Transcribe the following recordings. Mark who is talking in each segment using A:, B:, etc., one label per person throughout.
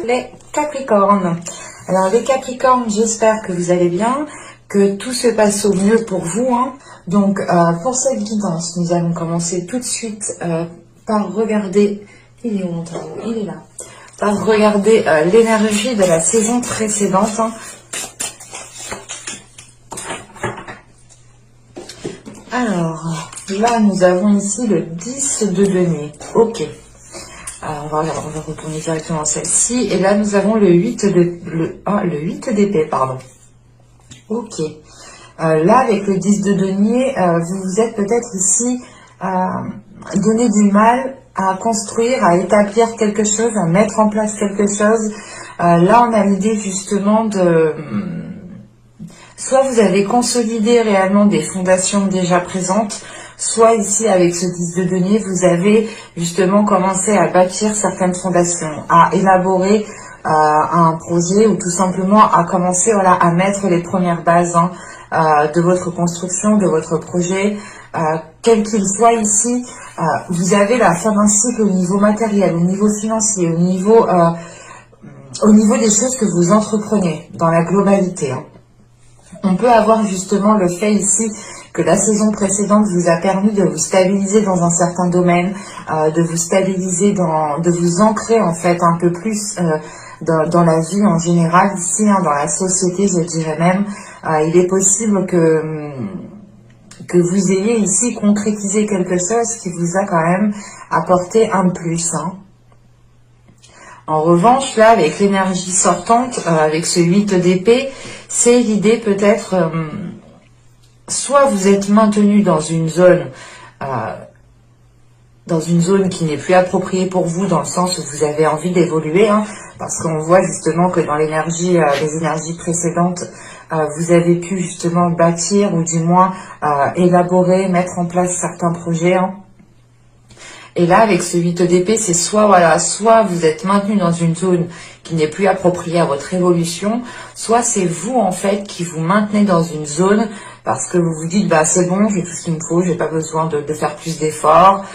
A: les Capricornes. Alors les Capricornes, j'espère que vous allez bien, que tout se passe au mieux pour vous. Donc pour cette guidance, nous allons commencer tout de suite par regarder, il est où mon tarot? Il est là. Par regarder l'énergie de la saison précédente. Alors, là, nous avons ici le 10 de denier. Ok. Alors, on va retourner directement à celle-ci. Et là, nous avons le 8 le 8 d'épée, pardon. Ok. Là, avec le 10 de denier, vous vous êtes peut-être ici donné du mal à construire, à établir quelque chose, à mettre en place quelque chose. Là, on a l'idée justement de... Soit vous avez consolidé réellement des fondations déjà présentes, soit ici avec ce 10 de denier, vous avez justement commencé à bâtir certaines fondations, à élaborer un projet ou tout simplement à commencer à mettre les premières bases de votre construction, de votre projet, quel qu'il soit ici. Vous avez la fin d'un cycle au niveau matériel, au niveau financier, au niveau des choses que vous entreprenez dans la globalité. On peut avoir justement le fait ici que la saison précédente vous a permis de vous stabiliser dans un certain domaine, de vous stabiliser, de vous ancrer en fait un peu plus dans la vie en général ici, dans la société je dirais même. Il est possible que vous ayez ici concrétisé quelque chose qui vous a quand même apporté un plus. En revanche, là, avec l'énergie sortante, avec ce 8 d'épée, c'est l'idée peut-être, soit vous êtes maintenu dans une zone qui n'est plus appropriée pour vous, dans le sens où vous avez envie d'évoluer, parce qu'on voit justement que dans l'énergie, les énergies précédentes, vous avez pu justement bâtir, ou du moins élaborer, mettre en place certains projets. Et là, avec ce 8 d'épée, c'est soit vous êtes maintenu dans une zone qui n'est plus appropriée à votre évolution, soit c'est vous, en fait, qui vous maintenez dans une zone parce que vous vous dites, bah, c'est bon, j'ai tout ce qu'il me faut, j'ai pas besoin de faire plus d'efforts,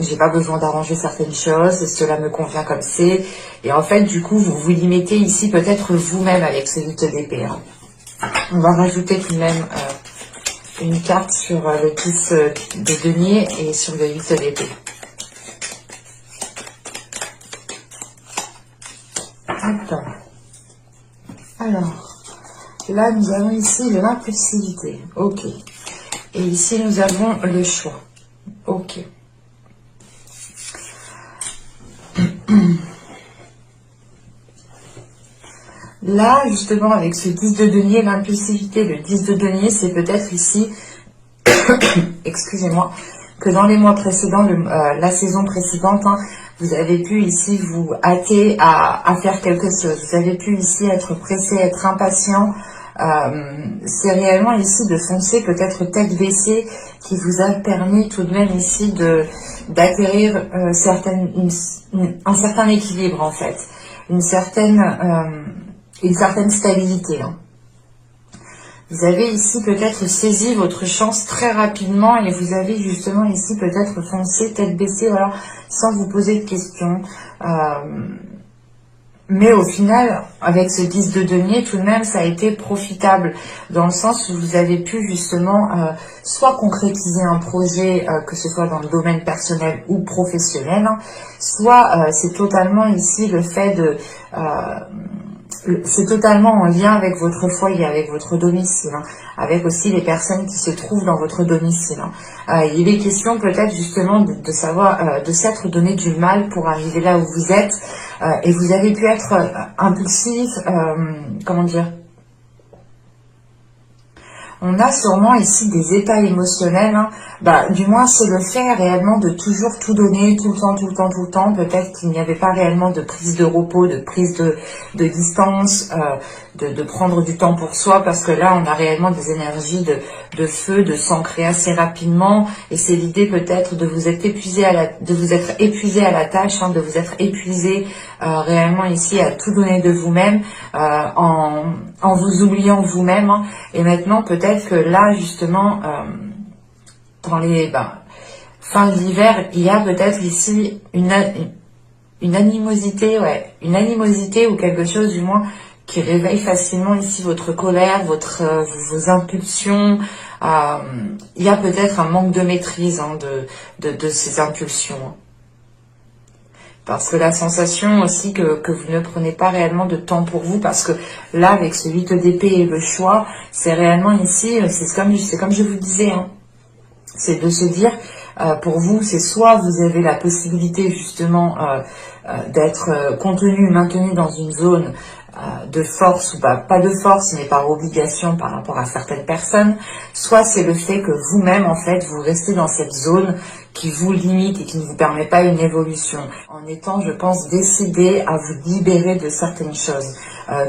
A: j'ai pas besoin d'arranger certaines choses, cela me convient comme c'est. Et en fait, du coup, vous vous limitez ici peut-être vous-même avec ce 8 d'épée. On va rajouter tout de même une carte sur le 10 de denier et sur le 8 d'épée. Alors, là nous avons ici l'impulsivité, ok. Et ici nous avons le choix, ok. Là, justement, avec ce 10 de denier, l'impulsivité, le 10 de denier, c'est peut-être ici, excusez-moi, que dans les mois précédents, la saison précédente, vous avez pu ici vous hâter à faire quelque chose. Vous avez pu ici être pressé, être impatient. C'est réellement ici de foncer, peut-être tête baissée, qui vous a permis tout de même ici d'acquérir un certain équilibre en fait, une certaine stabilité. Vous avez ici peut-être saisi votre chance très rapidement et vous avez justement ici peut-être foncé tête baissée, voilà, sans vous poser de questions. Mais au final, avec ce 10 de denier, tout de même, ça a été profitable dans le sens où vous avez pu justement soit concrétiser un projet, que ce soit dans le domaine personnel ou professionnel, soit c'est totalement ici le fait de... c'est totalement en lien avec votre foyer, avec votre domicile, avec aussi les personnes qui se trouvent dans votre domicile. Il est question peut-être justement de savoir, de s'être donné du mal pour arriver là où vous êtes, et vous avez pu être impulsif, comment dire, on a sûrement ici des états émotionnels, du moins c'est le fait réellement de toujours tout donner, tout le temps, tout le temps, tout le temps. Peut-être qu'il n'y avait pas réellement de prise de repos, de prise de distance, de prendre du temps pour soi, parce que là on a réellement des énergies de feu, de s'ancrer assez rapidement, et c'est l'idée peut-être de vous être épuisé à la tâche, de vous être épuisé réellement ici à tout donner de vous-même, en vous oubliant vous-même, et maintenant peut-être que là justement dans les fin de l'hiver, il y a peut-être ici une animosité, ouais, une animosité ou quelque chose du moins qui réveille facilement ici votre colère, vos impulsions. Il y a peut-être un manque de maîtrise hein, de ces impulsions. Hein. Parce que la sensation aussi que vous ne prenez pas réellement de temps pour vous, parce que là, avec ce 8 d'épée et le choix, c'est réellement ici, c'est comme je vous disais, hein, c'est de se dire, pour vous, c'est soit vous avez la possibilité justement d'être contenu, maintenu dans une zone de force, ou pas de force, mais par obligation par rapport à certaines personnes, soit c'est le fait que vous-même, en fait, vous restez dans cette zone qui vous limite et qui ne vous permet pas une évolution, en étant, je pense, décidé à vous libérer de certaines choses.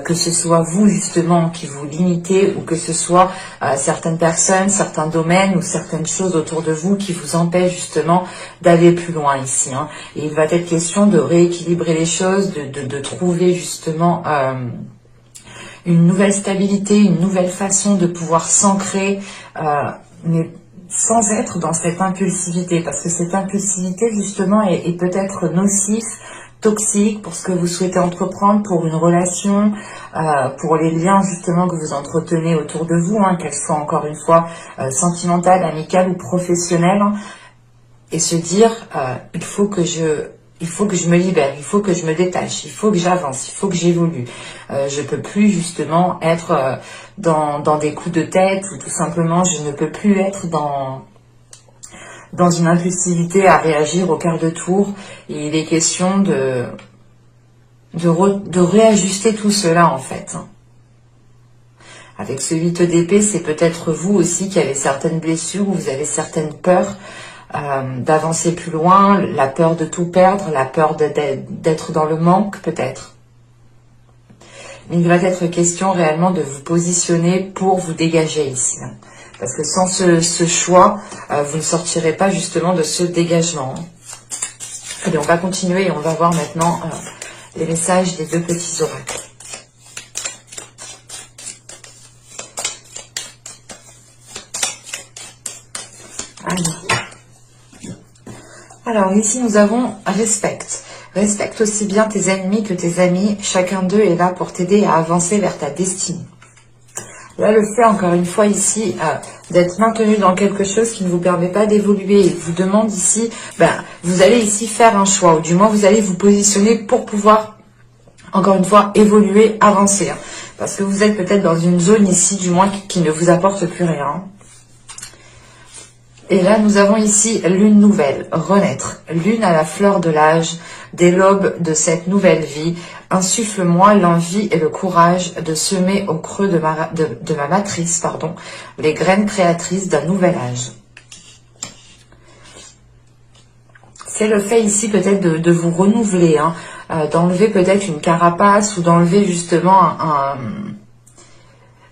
A: Que ce soit vous justement qui vous limitez ou que ce soit certaines personnes, certains domaines ou certaines choses autour de vous qui vous empêchent justement d'aller plus loin ici. Hein. Et il va être question de rééquilibrer les choses, de trouver justement une nouvelle stabilité, une nouvelle façon de pouvoir s'ancrer, mais sans être dans cette impulsivité, parce que cette impulsivité justement est peut-être nocif, toxique pour ce que vous souhaitez entreprendre, pour une relation, pour les liens justement que vous entretenez autour de vous, hein, qu'elles soient encore une fois sentimentales, amicales ou professionnelles, hein, et se dire il faut que je me libère, il faut que je me détache, il faut que j'avance, il faut que j'évolue. Je peux plus justement être dans des coups de tête ou tout simplement je ne peux plus être dans une impulsivité à réagir au quart de tour. Et il est question de réajuster tout cela en fait. Avec ce 8 d'épée, c'est peut-être vous aussi qui avez certaines blessures ou vous avez certaines peurs d'avancer plus loin, la peur de tout perdre, la peur d'être dans le manque peut-être. Mais il va être question réellement de vous positionner pour vous dégager ici. Parce que sans ce choix, vous ne sortirez pas justement de ce dégagement. Allez, on va continuer et on va voir maintenant les messages des deux petits oracles. Alors ici, nous avons respecte. Respecte aussi bien tes ennemis que tes amis. Chacun d'eux est là pour t'aider à avancer vers ta destinée. Là, le fait, encore une fois, ici, d'être maintenu dans quelque chose qui ne vous permet pas d'évoluer et vous demande ici, vous allez ici faire un choix, ou du moins, vous allez vous positionner pour pouvoir, encore une fois, évoluer, avancer. Hein, parce que vous êtes peut-être dans une zone ici, du moins, qui ne vous apporte plus rien. Et là, nous avons ici lune nouvelle, renaître, lune à la fleur de l'âge, des lobes de cette nouvelle vie. Insuffle-moi l'envie et le courage de semer au creux de ma matrice, les graines créatrices d'un nouvel âge. C'est le fait ici peut-être de vous renouveler, hein, d'enlever peut-être une carapace ou d'enlever justement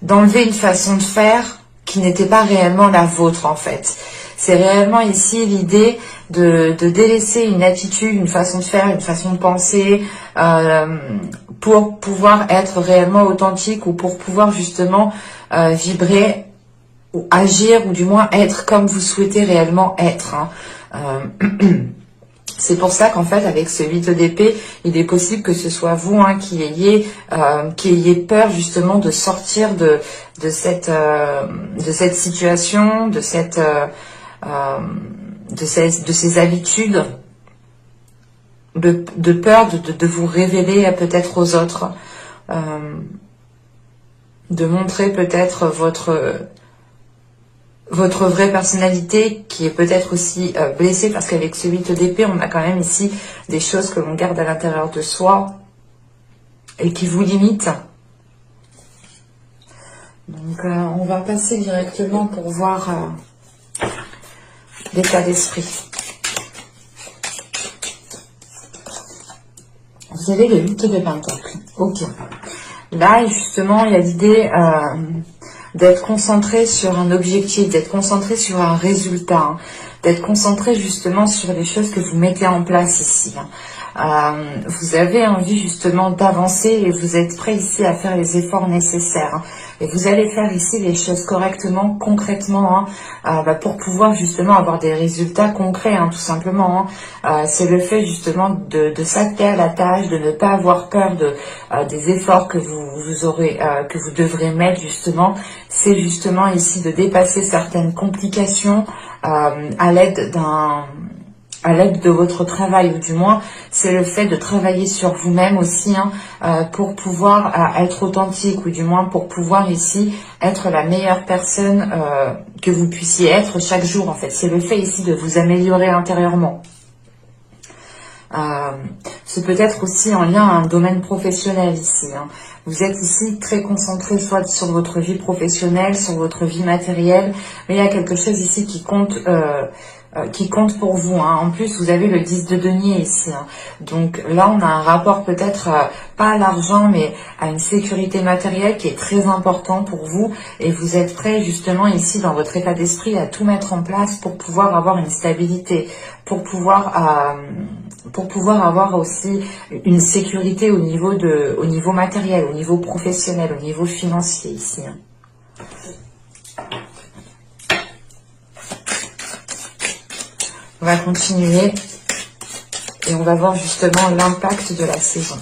A: d'enlever une façon de faire qui n'était pas réellement la vôtre en fait. C'est réellement ici l'idée de délaisser une attitude, une façon de faire, une façon de penser pour pouvoir être réellement authentique ou pour pouvoir justement vibrer ou agir ou du moins être comme vous souhaitez réellement être. Hein. C'est pour ça qu'en fait, avec ce 8 d'épée, il est possible que ce soit vous hein, qui ayez peur justement de sortir de cette situation, de ces habitudes, de peur de vous révéler peut-être aux autres, de montrer peut-être votre vraie personnalité qui est peut-être aussi blessée parce qu'avec ce 8 d'épée, on a quand même ici des choses que l'on garde à l'intérieur de soi et qui vous limitent. Donc on va passer directement pour voir l'état d'esprit. Vous avez le 8 de Pentacle. Ok. Là, justement, il y a l'idée d'être concentré sur un objectif, d'être concentré sur un résultat, hein, d'être concentré justement sur les choses que vous mettez en place ici. Hein. Vous avez envie justement d'avancer et vous êtes prêt ici à faire les efforts nécessaires. Hein. Et vous allez faire ici les choses correctement, concrètement, hein, pour pouvoir justement avoir des résultats concrets, hein, tout simplement. Hein. C'est le fait justement de s'atteler à la tâche, de ne pas avoir peur des efforts que que vous devrez mettre justement. C'est justement ici de dépasser certaines complications à l'aide de votre travail, ou du moins c'est le fait de travailler sur vous-même aussi, hein, pour pouvoir être authentique, ou du moins pour pouvoir ici être la meilleure personne que vous puissiez être chaque jour en fait. C'est le fait ici de vous améliorer intérieurement. C'est peut-être aussi en lien à un domaine professionnel ici. Hein. Vous êtes ici très concentré soit sur votre vie professionnelle, sur votre vie matérielle, mais il y a quelque chose ici qui compte pour vous. Hein. En plus, vous avez le 10 de denier ici. Hein. Donc là, on a un rapport peut-être pas à l'argent, mais à une sécurité matérielle qui est très important pour vous. Et vous êtes prêt justement ici dans votre état d'esprit à tout mettre en place pour pouvoir avoir une stabilité, pour pouvoir avoir aussi une sécurité au niveau matériel, au niveau professionnel, au niveau financier ici. Hein. On va continuer et on va voir justement l'impact de la saison.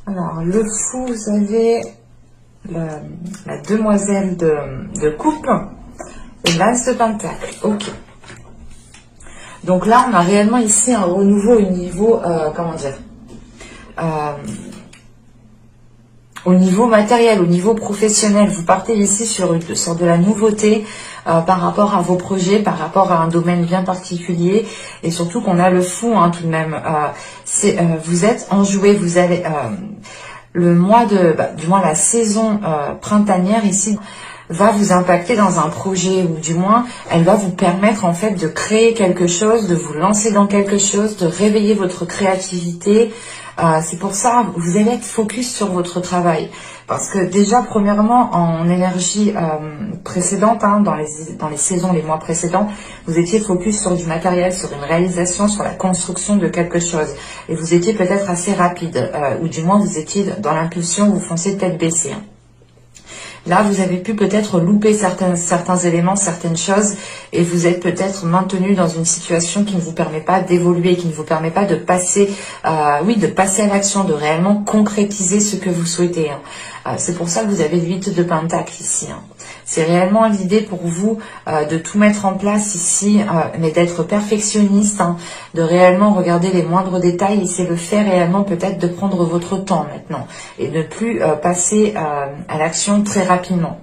A: Alors, le fou, vous avez la demoiselle de coupe et l'as de pentacle. Ok. Donc là, on a réellement ici un renouveau au niveau, au niveau matériel, au niveau professionnel. Vous partez ici sur de la nouveauté par rapport à vos projets, par rapport à un domaine bien particulier, et surtout qu'on a le fou, hein, tout de même. Vous êtes enjoué, vous allez le mois du moins la saison printanière ici va vous impacter dans un projet, ou du moins elle va vous permettre en fait de créer quelque chose, de vous lancer dans quelque chose, de réveiller votre créativité. C'est pour ça vous allez être focus sur votre travail, parce que déjà premièrement en énergie précédente, hein, dans les saisons, les mois précédents, vous étiez focus sur du matériel, sur une réalisation, sur la construction de quelque chose, et vous étiez peut-être assez rapide, ou du moins vous étiez dans l'impulsion, vous foncez tête baissée. Hein. Là, vous avez pu peut-être louper certains éléments, certaines choses, et vous êtes peut-être maintenu dans une situation qui ne vous permet pas d'évoluer, qui ne vous permet pas de passer, de passer à l'action, de réellement concrétiser ce que vous souhaitez. Hein. C'est pour ça que vous avez le 8 de pentacle ici. Hein. C'est réellement l'idée pour vous de tout mettre en place ici, mais d'être perfectionniste, hein, de réellement regarder les moindres détails, et c'est le fait réellement peut-être de prendre votre temps maintenant et ne plus passer à l'action très rapidement.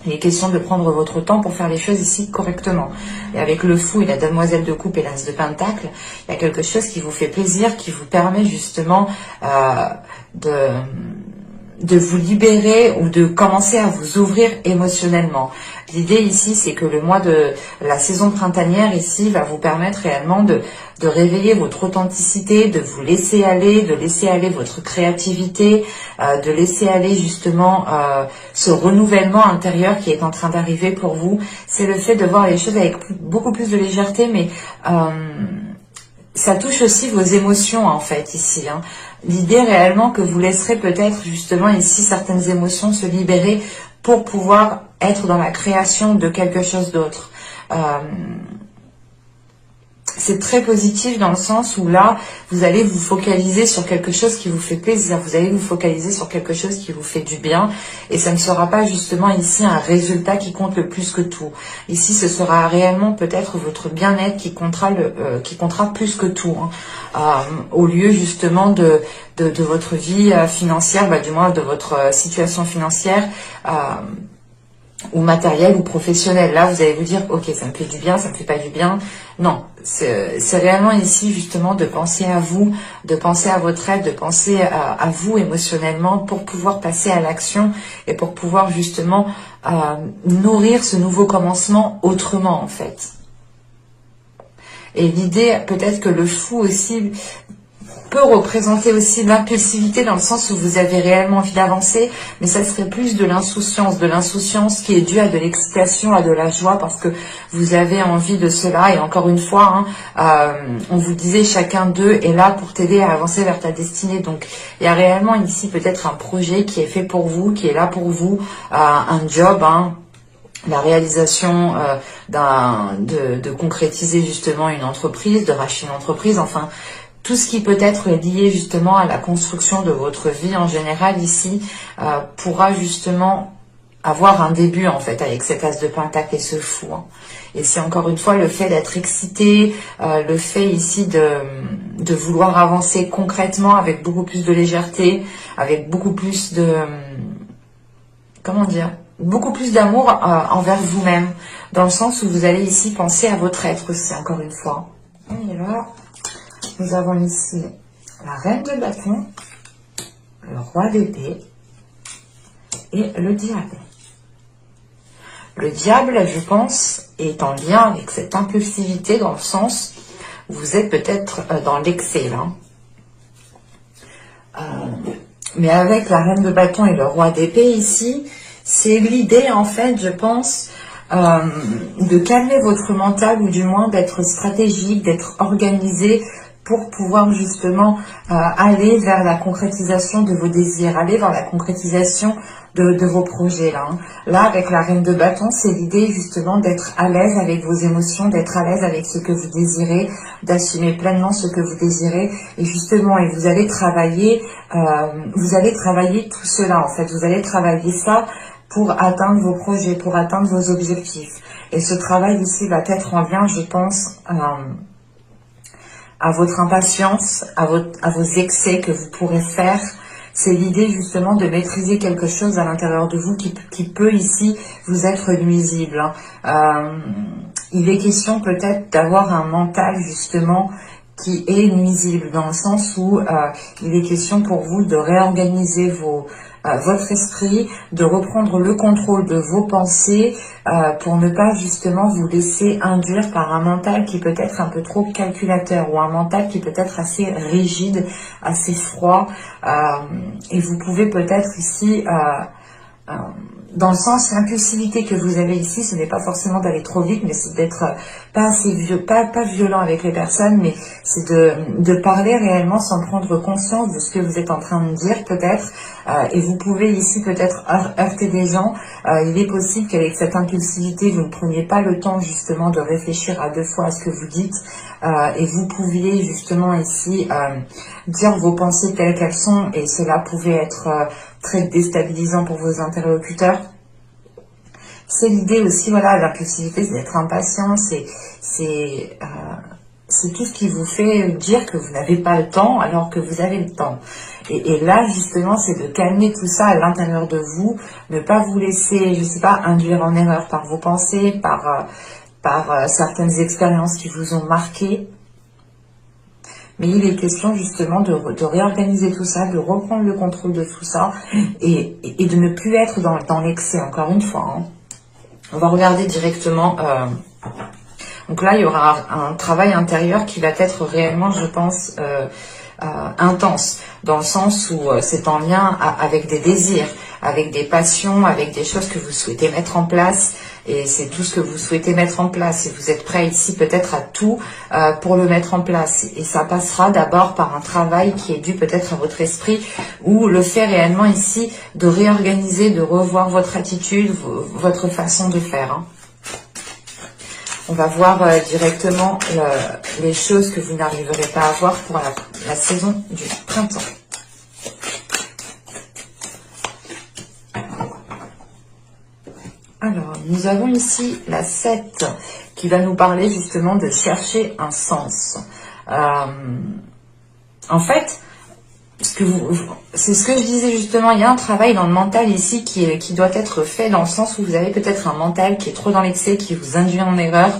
A: Il est question de prendre votre temps pour faire les choses ici correctement. Et avec le fou et la demoiselle de coupe et l'as de pentacle, il y a quelque chose qui vous fait plaisir, qui vous permet justement de vous libérer ou de commencer à vous ouvrir émotionnellement. L'idée ici, c'est que le mois de la saison printanière ici va vous permettre réellement de réveiller votre authenticité, de vous laisser aller, de laisser aller votre créativité, de laisser aller justement ce renouvellement intérieur qui est en train d'arriver pour vous. C'est le fait de voir les choses avec beaucoup plus de légèreté, mais ça touche aussi vos émotions en fait ici. Hein. L'idée réellement que vous laisserez peut-être justement ici certaines émotions se libérer pour pouvoir être dans la création de quelque chose d'autre. C'est très positif dans le sens où là, vous allez vous focaliser sur quelque chose qui vous fait plaisir, vous allez vous focaliser sur quelque chose qui vous fait du bien, et ça ne sera pas justement ici un résultat qui compte le plus que tout. Ici, ce sera réellement peut-être votre bien-être qui comptera plus que tout, hein, au lieu justement de votre vie financière, du moins de votre situation financière, ou matériel ou professionnel. Là, vous allez vous dire, ok, ça me fait du bien, ça me fait pas du bien. Non, c'est réellement ici justement de penser à vous, de penser à votre aide, de penser à vous émotionnellement pour pouvoir passer à l'action et pour pouvoir justement nourrir ce nouveau commencement autrement en fait. Et l'idée, peut-être que le fou aussi peut représenter aussi l'impulsivité dans le sens où vous avez réellement envie d'avancer, mais ça serait plus de l'insouciance qui est due à de l'excitation, à de la joie, parce que vous avez envie de cela. Et encore une fois, on vous disait chacun d'eux est là pour t'aider à avancer vers ta destinée. Donc il y a réellement ici peut-être un projet qui est fait pour vous, qui est là pour vous, un job, la réalisation de concrétiser justement une entreprise, de racheter une entreprise, enfin tout ce qui peut être lié justement à la construction de votre vie en général ici pourra justement avoir un début en fait avec cet as de pentacle et ce fou. Et c'est encore une fois le fait d'être excité, le fait ici de vouloir avancer concrètement avec beaucoup plus de légèreté, avec beaucoup plus de... comment dire, beaucoup plus d'amour envers vous-même, dans le sens où vous allez ici penser à votre être aussi, encore une fois. Et là, nous avons ici la reine de bâton, le roi d'épée et le diable. Le diable, je pense, est en lien avec cette impulsivité, dans le sens où vous êtes peut-être dans l'excès, là. Mais avec la reine de bâton et le roi d'épée ici, c'est l'idée, en fait, je pense, de calmer votre mental, ou du moins d'être stratégique, d'être organisé pour pouvoir justement aller vers la concrétisation de vos désirs, aller vers la concrétisation de vos projets. Là, avec la reine de bâton, c'est l'idée justement d'être à l'aise avec vos émotions, d'être à l'aise avec ce que vous désirez, d'assumer pleinement ce que vous désirez. Et justement, et vous allez travailler tout cela, en fait. Vous allez travailler ça pour atteindre vos projets, pour atteindre vos objectifs. Et ce travail ici va être en lien, je pense, à votre impatience, à vos excès que vous pourrez faire. C'est l'idée justement de maîtriser quelque chose à l'intérieur de vous qui peut ici vous être nuisible. Il est question peut-être d'avoir un mental justement qui est nuisible, dans le sens où il est question pour vous de réorganiser votre esprit, de reprendre le contrôle de vos pensées pour ne pas justement vous laisser induire par un mental qui peut être un peu trop calculateur, ou un mental qui peut être assez rigide, assez froid. Et vous pouvez peut-être ici... dans le sens, l'impulsivité que vous avez ici, ce n'est pas forcément d'aller trop vite, mais c'est d'être pas violent avec les personnes, mais c'est de parler réellement sans prendre conscience de ce que vous êtes en train de dire peut-être, et vous pouvez ici peut-être heurter des gens. Il est possible qu'avec cette impulsivité, vous ne preniez pas le temps justement de réfléchir à deux fois à ce que vous dites, et vous pouviez justement ici dire vos pensées telles qu'elles sont, et cela pouvait être très déstabilisant pour vos interlocuteurs. C'est l'idée aussi, voilà, l'impulsivité, c'est d'être impatient, c'est tout ce qui vous fait dire que vous n'avez pas le temps alors que vous avez le temps. Et là, justement, c'est de calmer tout ça à l'intérieur de vous, ne pas vous laisser, je sais pas, induire en erreur par vos pensées, par certaines expériences qui vous ont marqué. Mais il est question justement de réorganiser tout ça, de reprendre le contrôle de tout ça et de ne plus être dans l'excès, encore une fois. On va regarder directement. Donc là, il y aura un travail intérieur qui va être réellement, je pense, intense, dans le sens où c'est en lien avec des désirs, avec des passions, avec des choses que vous souhaitez mettre en place. Et c'est tout ce que vous souhaitez mettre en place. Et vous êtes prêt ici peut-être à tout pour le mettre en place. Et ça passera d'abord par un travail qui est dû peut-être à votre esprit, ou le fait réellement ici de réorganiser, de revoir votre attitude, votre façon de faire. On va voir directement les choses que vous n'arriverez pas à voir pour la saison du printemps. Alors, nous avons ici la 7 qui va nous parler justement de chercher un sens. En fait, c'est ce que je disais justement, il y a un travail dans le mental ici qui doit être fait, dans le sens où vous avez peut-être un mental qui est trop dans l'excès, qui vous induit en erreur.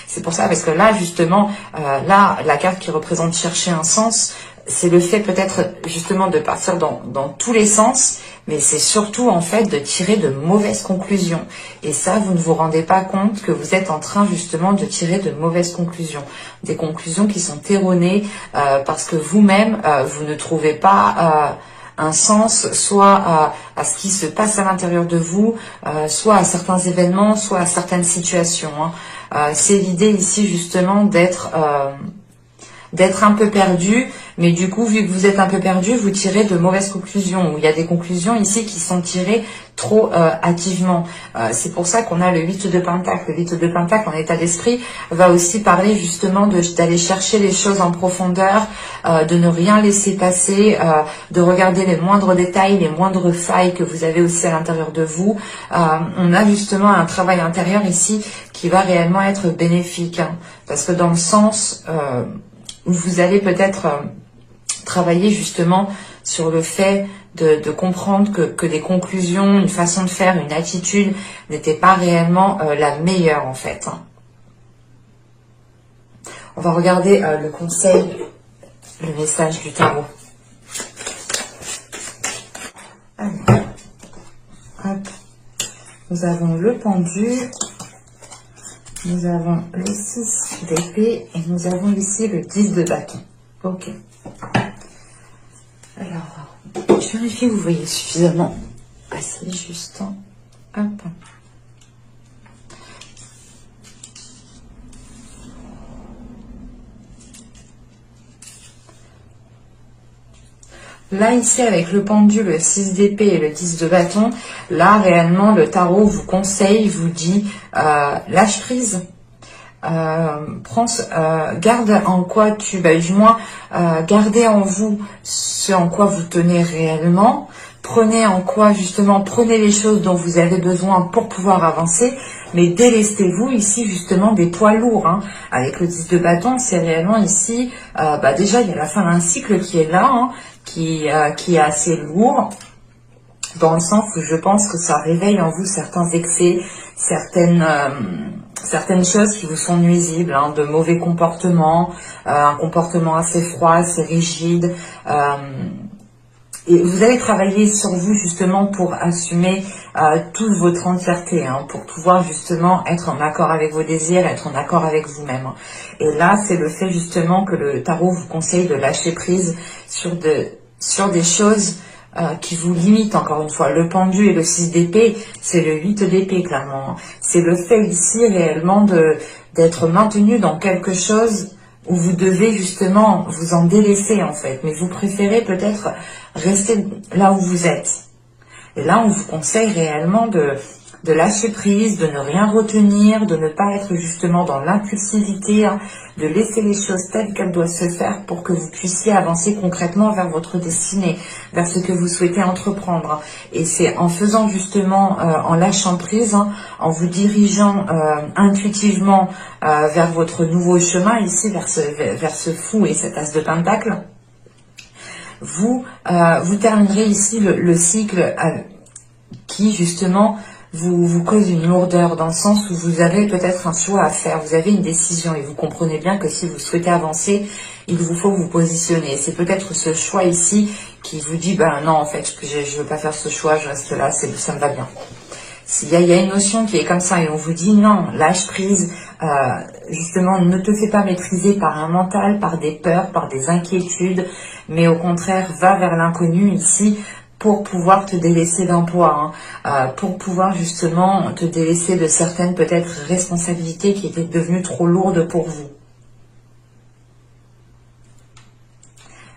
A: C'est pour ça, parce que là justement, là, la carte qui représente chercher un sens, c'est le fait peut-être justement de partir dans tous les sens, mais c'est surtout en fait de tirer de mauvaises conclusions. Et ça, vous ne vous rendez pas compte que vous êtes en train justement de tirer de mauvaises conclusions. Des conclusions qui sont erronées parce que vous-même, vous ne trouvez pas un sens soit à ce qui se passe à l'intérieur de vous, soit à certains événements, soit à certaines situations. C'est l'idée ici justement d'être un peu perdu, mais du coup, vu que vous êtes un peu perdu, vous tirez de mauvaises conclusions. Il y a des conclusions ici qui sont tirées trop hâtivement. C'est pour ça qu'on a le 8 de Pentacle. Le 8 de Pentacle en état d'esprit va aussi parler justement d'aller chercher les choses en profondeur, de ne rien laisser passer, de regarder les moindres détails, les moindres failles que vous avez aussi à l'intérieur de vous. On a justement un travail intérieur ici qui va réellement être bénéfique, hein, parce que dans le sens où vous allez peut-être travailler justement sur le fait de comprendre que des conclusions, une façon de faire, une attitude n'était pas réellement la meilleure en fait. On va regarder le conseil, le message du tarot. Allez. Hop. Nous avons le pendu, nous avons le 6 d'épée et nous avons ici le 10 de bâton. Ok. Alors, je vérifie que vous voyez suffisamment. Assez juste. Hop. Là, ici, avec le pendu, le 6 d'épée et le 10 de bâton, là, réellement, le tarot vous conseille, vous dit, lâche prise. Garde en quoi du moins, gardez en vous ce en quoi vous tenez réellement. Prenez en quoi, justement, prenez les choses dont vous avez besoin pour pouvoir avancer, mais délestez-vous ici, justement, des poids lourds. Hein. Avec le 10 de bâton, c'est réellement ici, déjà, il y a la fin d'un cycle qui est là, hein, qui est assez lourd, dans le sens où je pense que ça réveille en vous certains excès, certaines choses qui vous sont nuisibles, hein, de mauvais comportements, un comportement assez froid, assez rigide. Et vous allez travailler sur vous justement pour assumer toute votre entièreté, hein, pour pouvoir justement être en accord avec vos désirs, être en accord avec vous-même. Et là, c'est le fait justement que le tarot vous conseille de lâcher prise sur des choses qui vous limitent, encore une fois. Le pendu et le 6 d'épée, c'est le 8 d'épée, clairement. C'est le fait ici réellement d'être maintenu dans quelque chose où vous devez justement vous en délaisser en fait, mais vous préférez peut-être rester là où vous êtes. Et là, on vous conseille réellement de lâcher prise, de ne rien retenir, de ne pas être justement dans l'impulsivité, hein, de laisser les choses telles qu'elles doivent se faire pour que vous puissiez avancer concrètement vers votre destinée, vers ce que vous souhaitez entreprendre. Et c'est en faisant justement, en lâchant prise, hein, en vous dirigeant intuitivement vers votre nouveau chemin, ici vers ce fou et cet as de pentacle, vous terminerez ici le cycle qui justement vous cause une lourdeur, dans le sens où vous avez peut-être un choix à faire, vous avez une décision et vous comprenez bien que si vous souhaitez avancer, il vous faut vous positionner. C'est peut-être ce choix ici qui vous dit, ben non, en fait, je ne veux pas faire ce choix, je reste là, ça me va bien. Il y a une notion qui est comme ça et on vous dit non, lâche prise, justement ne te fais pas maîtriser par un mental, par des peurs, par des inquiétudes, mais au contraire va vers l'inconnu ici pour pouvoir te délaisser d'un poids, hein, pour pouvoir justement te délaisser de certaines peut-être responsabilités qui étaient devenues trop lourdes pour vous.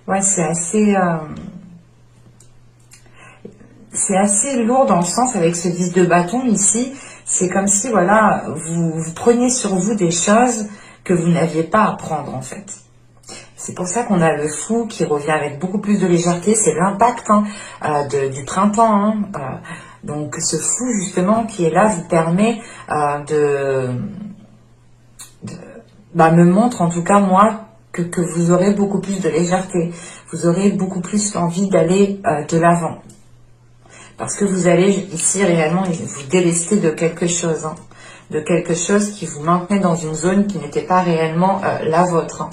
A: Ouais, c'est assez lourd dans le sens avec ce 10 de bâton ici. C'est comme si, voilà, vous preniez sur vous des choses que vous n'aviez pas à prendre en fait. C'est pour ça qu'on a le fou qui revient avec beaucoup plus de légèreté. C'est l'impact du printemps. Hein, donc ce fou justement qui est là vous permet me montre en tout cas moi que vous aurez beaucoup plus de légèreté. Vous aurez beaucoup plus envie d'aller de l'avant. Parce que vous allez ici réellement vous délester de quelque chose. Hein, de quelque chose qui vous maintenait dans une zone qui n'était pas réellement la vôtre. Hein.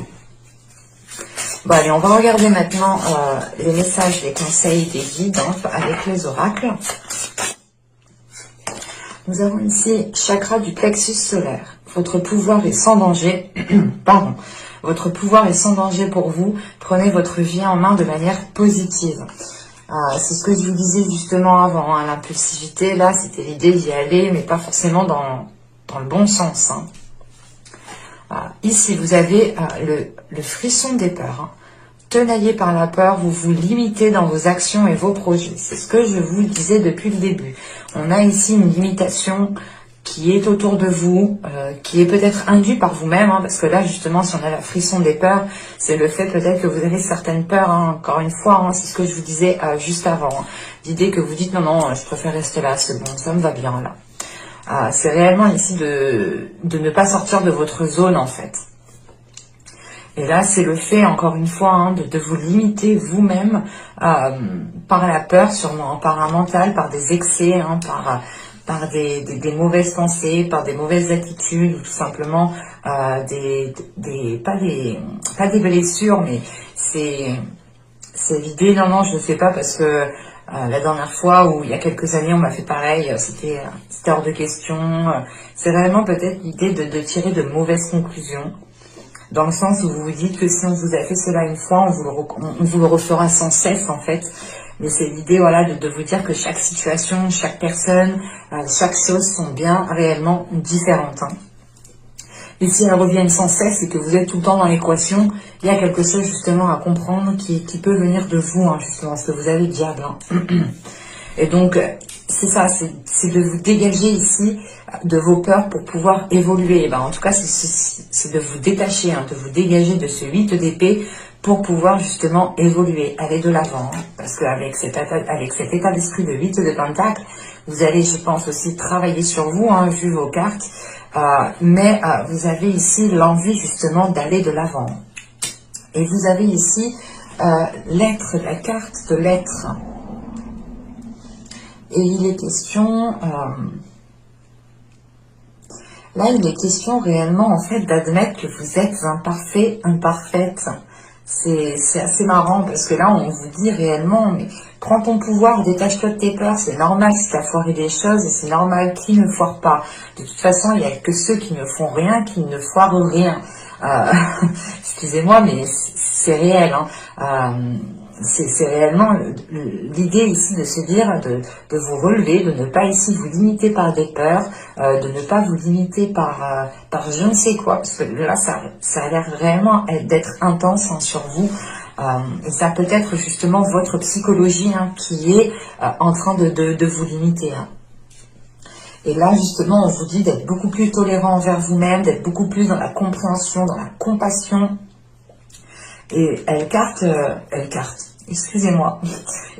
A: Bon, allez, on va regarder maintenant les messages, les conseils des guides avec les oracles. Nous avons ici chakra du plexus solaire. Votre pouvoir est sans danger. Pardon. Votre pouvoir est sans danger pour vous. Prenez votre vie en main de manière positive. C'est ce que je vous disais justement avant. Hein, l'impulsivité, là, c'était l'idée d'y aller, mais pas forcément dans le bon sens. Hein. Ici, vous avez le frisson des peurs. Hein. Tenaillé par la peur, vous vous limitez dans vos actions et vos projets. C'est ce que je vous disais depuis le début. On a ici une limitation qui est autour de vous, qui est peut-être induite par vous-même, hein, parce que là, justement, si on a la frisson des peurs, c'est le fait peut-être que vous avez certaines peurs, hein, encore une fois, hein, c'est ce que je vous disais juste avant. Hein. L'idée que vous dites, non, je préfère rester là, c'est bon, ça me va bien là. C'est réellement ici de ne pas sortir de votre zone, en fait. Et là, c'est le fait, encore une fois, hein, de vous limiter vous-même par la peur, sûrement, par un mental, par des excès, hein, par des mauvaises pensées, par des mauvaises attitudes, ou tout simplement pas des blessures, mais c'est l'idée, non, je ne le fais pas parce que la dernière fois, ou il y a quelques années, on m'a fait pareil, c'était hors de question. C'est vraiment peut-être l'idée de tirer de mauvaises conclusions. Dans le sens où vous vous dites que si on vous a fait cela une fois, on vous le refera sans cesse en fait. Mais c'est l'idée voilà, de vous dire que chaque situation, chaque personne, chaque chose sont bien réellement différentes. Hein. Et si elles reviennent sans cesse et que vous êtes tout le temps dans l'équation, il y a quelque chose justement à comprendre qui peut venir de vous, hein, justement, parce que vous avez le diable. Hein. Et donc, c'est ça, c'est de vous dégager ici de vos peurs pour pouvoir évoluer. Et ben, en tout cas, c'est de vous détacher, hein, de vous dégager de ce 8 d'épée pour pouvoir justement évoluer, aller de l'avant. Hein, parce qu'avec cet état d'esprit de 8 de pentacle, vous allez, je pense, aussi travailler sur vous, hein, vu vos cartes. Mais vous avez ici l'envie justement d'aller de l'avant. Et vous avez ici l'être, la carte de l'être. Et il est question, là il est question réellement en fait d'admettre que vous êtes imparfait, imparfaite. C'est assez marrant parce que là on vous dit réellement, mais prends ton pouvoir, détache-toi de tes peurs, c'est normal si tu as foiré des choses et c'est normal qui ne foire pas. De toute façon il n'y a que ceux qui ne font rien qui ne foirent rien. Excusez-moi mais c'est réel. Hein. C'est réellement l'idée ici de se dire, de vous relever, de ne pas ici vous limiter par des peurs, de ne pas vous limiter par je ne sais quoi, parce que là ça a l'air réellement d'être intense hein, sur vous, et ça peut être justement votre psychologie hein, qui est en train de vous limiter. Hein. Et là justement on vous dit d'être beaucoup plus tolérant envers vous-même, d'être beaucoup plus dans la compréhension, dans la compassion. Et excusez-moi,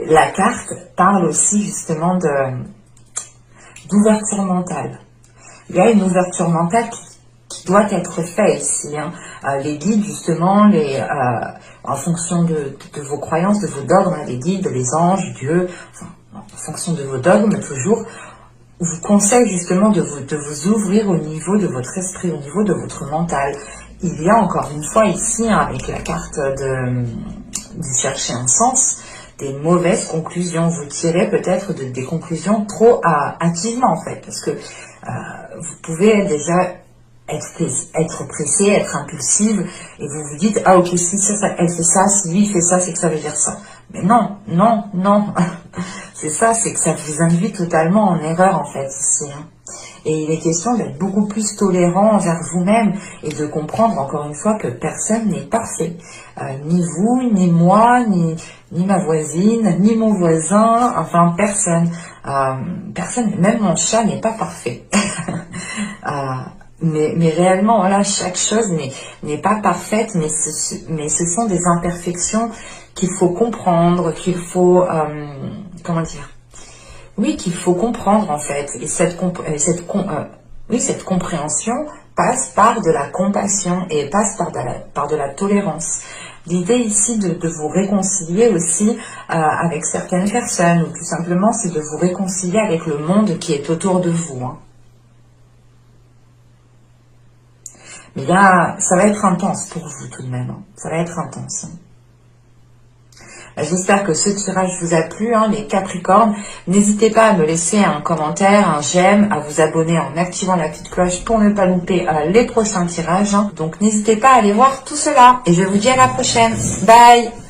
A: la carte parle aussi justement d'ouverture mentale. Il y a une ouverture mentale qui doit être faite ici. Hein. Les guides justement, en fonction de vos croyances, de vos dogmes, hein, les guides, les anges, Dieu, enfin, en fonction de vos dogmes toujours, vous conseille justement de vous ouvrir au niveau de votre esprit, au niveau de votre mental. Il y a encore une fois ici, hein, avec la carte de chercher un sens, des mauvaises conclusions. Vous tirez peut-être des conclusions trop hâtivement en fait, parce que vous pouvez déjà être pressé, être impulsive, et vous vous dites, ah ok, si elle fait ça, si lui il fait ça, c'est que ça veut dire ça. Mais non, non, non. C'est ça, c'est que ça vous induit totalement en erreur en fait ici. Hein. Et il est question d'être beaucoup plus tolérant envers vous-même et de comprendre encore une fois que personne n'est parfait. Ni vous, ni moi, ni ma voisine, ni mon voisin, enfin personne. Personne, même mon chat n'est pas parfait. Mais réellement, voilà, chaque chose n'est pas parfaite, mais ce sont des imperfections qu'il faut comprendre, qu'il faut, comment dire, oui, qu'il faut comprendre en fait. Et cette compréhension passe par de la compassion et passe par de la tolérance. L'idée ici de vous réconcilier aussi avec certaines personnes, ou tout simplement c'est de vous réconcilier avec le monde qui est autour de vous. Hein. Mais là, ça va être intense pour vous tout de même. Hein. Ça va être intense. Hein. J'espère que ce tirage vous a plu, hein, les Capricornes. N'hésitez pas à me laisser un commentaire, un j'aime, à vous abonner en activant la petite cloche pour ne pas louper les prochains tirages. Hein. Donc n'hésitez pas à aller voir tout cela. Et je vous dis à la prochaine. Bye!